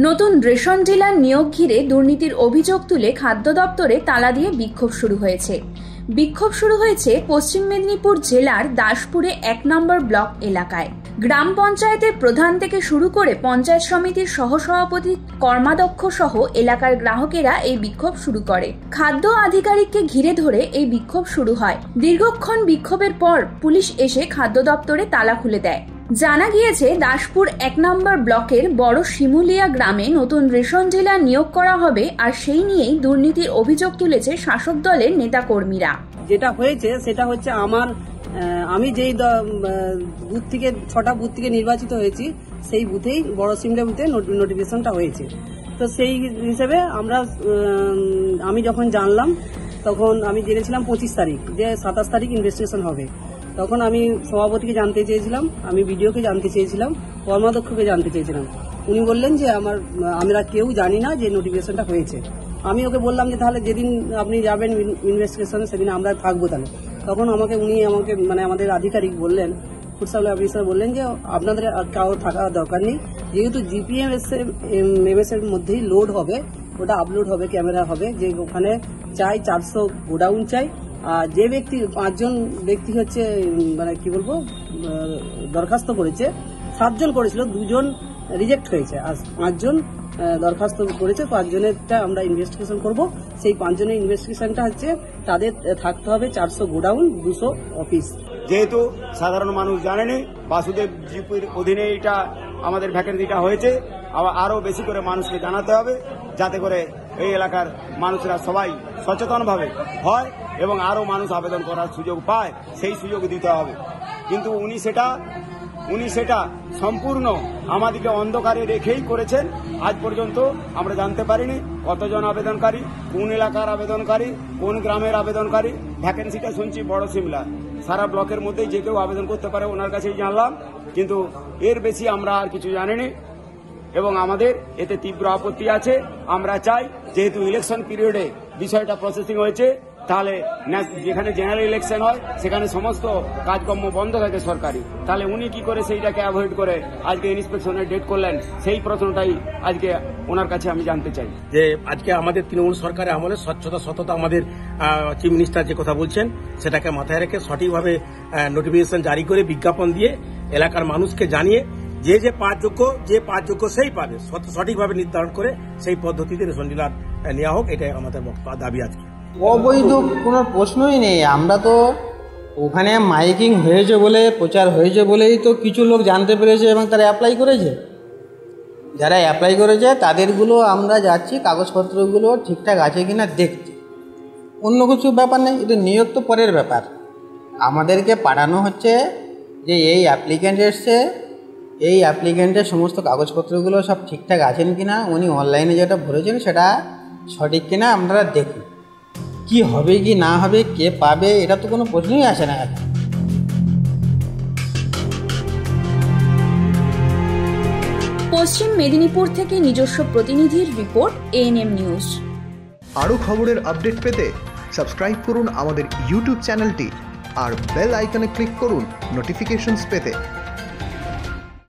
নতুন ration dealer নিয়োগ ঘিরে দুর্নীতির অভিযোগ তুলে খাদ্য দপ্তরে তালা দিয়ে বিক্ষোভ শুরু হয়েছে পশ্চিম মেদিনীপুর জেলার দাসপুরে ১ নম্বর ব্লক এলাকায়। গ্রাম পঞ্চায়েতের প্রধান থেকে শুরু করে পঞ্চায়েত সমিতির সহসভাপতি, কর্মাধ্যক্ষ সহ এলাকার গ্রাহকেরা এই বিক্ষোভ শুরু করে। খাদ্য আধিকারিককে ঘিরে ধরে এই বিক্ষোভ শুরু হয়। দীর্ঘক্ষণ বিক্ষোভের পর পুলিশ এসে খাদ্য দপ্তরে তালা খুলে দেয়। জানা গিয়েছে, দাসপুর ১ নম্বর ব্লকের বড় শিমুলিয়া গ্রামে নতুন রেশন ডিলার নিয়োগ করা হবে, আর সেই নিয়েই দুর্নীতির অভিযোগ তুলেছে শাসক দলের নেতাকর্মীরা। যেটা হয়েছে সেটা হচ্ছে আমি যেই বুথ থেকে ৬টা বুথ থেকে নির্বাচিত হয়েছি, সেই বুথেই বড় শিমুলিয়া বুথে নোটিফিকেশনটা হয়েছে। তো সেই হিসেবে আমি যখন জানলাম, তখন আমি জেনেছিলাম ২৫ তারিখ যে ২৭ তারিখ ইনভেস্টিগেশন হবে। তখন আমি সভাপতিকে জানতে চেয়েছিলাম, আমি বিডিওকে জানতে চেয়েছিলাম, কর্মাধ্যক্ষকে জানতে চেয়েছিলাম। উনি বললেন যে আমরা কেউ জানি না যে নোটিফিকেশনটা হয়েছে। আমি ওকে বললাম যে তাহলে যেদিন আপনি যাবেন ইনভেস্টিগেশন সেদিন আমরা থাকবো। তাহলে তখন উনি আমাকে আমাদের আধিকারিক বললেন, ফুড সাপ্লাই অফিসার বললেন যে আপনাদের কারো থাকা দরকার নেই, যেহেতু জিপিএমএস এর মধ্যেই লোড হবে, ওটা আপলোড হবে, ক্যামেরা হবে, যে ওখানে চাই ৪০০ গোডাউন চাই। আর যে ব্যক্তি ৫ জন ব্যক্তি হচ্ছে দরখাস্ত করেছে, ৭ জন করেছিল, ২ জন রিজেক্ট হয়েছে, আর ৫ জন দরখাস্ত করেছে। ৫ জনেরটা আমরা ইনভেস্টিগেশন করব। সেই ৫ জনের ইনভেস্টিগেশনটা হচ্ছে তাদের থাকতে হবে ৪০০ গোডাউন, ২০০ অফিস। যেহেতু সাধারণ মানুষ জানেনি বাসুদেব জিপির অধীনে এটা আমাদের ভ্যাকেন্সিটা হয়েছে, আরো বেশি করে মানুষকে জানাতে হবে, যাতে করে এই এলাকার মানুষরা সবাই সচেতনভাবে হয় এবং আরো মানুষ আবেদন করার সুযোগ পায়, সেই সুযোগ দিতে হবে। কিন্তু উনি সেটা সম্পূর্ণ আমাদেরকে অন্ধকারে রেখেই করেছেন। আজ পর্যন্ত আমরা জানতে পারিনি কতজন আবেদনকারী, কোন এলাকার আবেদনকারী, কোন গ্রামের আবেদনকারী। ভ্যাকেন্সিটা শুনছি বড় শিমলা, সারা ব্লকের মধ্যেই যে কেউ আবেদন করতে পারে, ওনার কাছেই জানলাম। কিন্তু এর বেশি আমরা আর কিছু জানিনি এবং আমাদের এতে তীব্র আপত্তি আছে। আমরা চাই, যেহেতু ইলেকশন পিরিয়ডে বিষয়টা প্রসেসিং হয়েছে, তাহলে যেখানে জেনারেল ইলেকশন হয় সেখানে সমস্ত কাজকর্ম বন্ধ থাকে সরকারি, তাহলে উনি কি করে সেইটাকে অ্যাভয়েড করে আজকে ইন্সপেকশনের ডেট করলেন, সেই প্রশ্নটাই আজকে ওনার কাছে আমি জানতে চাই। যে আজকে আমাদের তৃণমূল সরকারের আমলে স্বচ্ছতা সততা, আমাদের চিফ মিনিস্টার যে কথা বলছেন সেটাকে মাথায় রেখে সঠিকভাবে নোটিফিকেশন জারি করে বিজ্ঞাপন দিয়ে এলাকার মানুষকে জানিয়ে যে পাঁচ যোগ্য সেই পাবে, সঠিকভাবে নির্ধারণ করে সেই পদ্ধতিতে রেশন ডিলার নেওয়া হোক, এটাই আমাদের দাবি। আজকে অবৈধ কোনো প্রশ্নই নেই। আমরা তো ওখানে মাইকিং হয়েছে বলে, প্রচার হয়েছে বলেই তো কিছু লোক জানতে পেরেছে এবং তারা অ্যাপ্লাই করেছে। যারা অ্যাপ্লাই করেছে তাদেরগুলো আমরা যাচ্ছি কাগজপত্রগুলো ঠিকঠাক আছে কিনা দেখতে, অন্য কিছু ব্যাপার নেই। এটা নিয়োগ তো পরের ব্যাপার। আমাদেরকে পাঠানো হচ্ছে যে এই অ্যাপ্লিক্যান্ট এসছে, এই অ্যাপ্লিক্যান্টের সমস্ত কাগজপত্রগুলো সব ঠিকঠাক আছেন কিনা, উনি অনলাইনে যেটা ভরেছেন সেটা সঠিক কিনা আমরা দেখি। কি হবে কি না হবে, কে পাবে, এটা তো কোনো প্রশ্নই আসে না এখন। পশ্চিম মেদিনীপুর থেকে নিজস্ব প্রতিনিধির রিপোর্ট, ANM নিউজ। আরও খবরের আপডেট পেতে সাবস্ক্রাইব করুন আমাদের ইউটিউব চ্যানেলটি আর বেল আইকনে ক্লিক করুন নোটিফিকেশনস পেতে।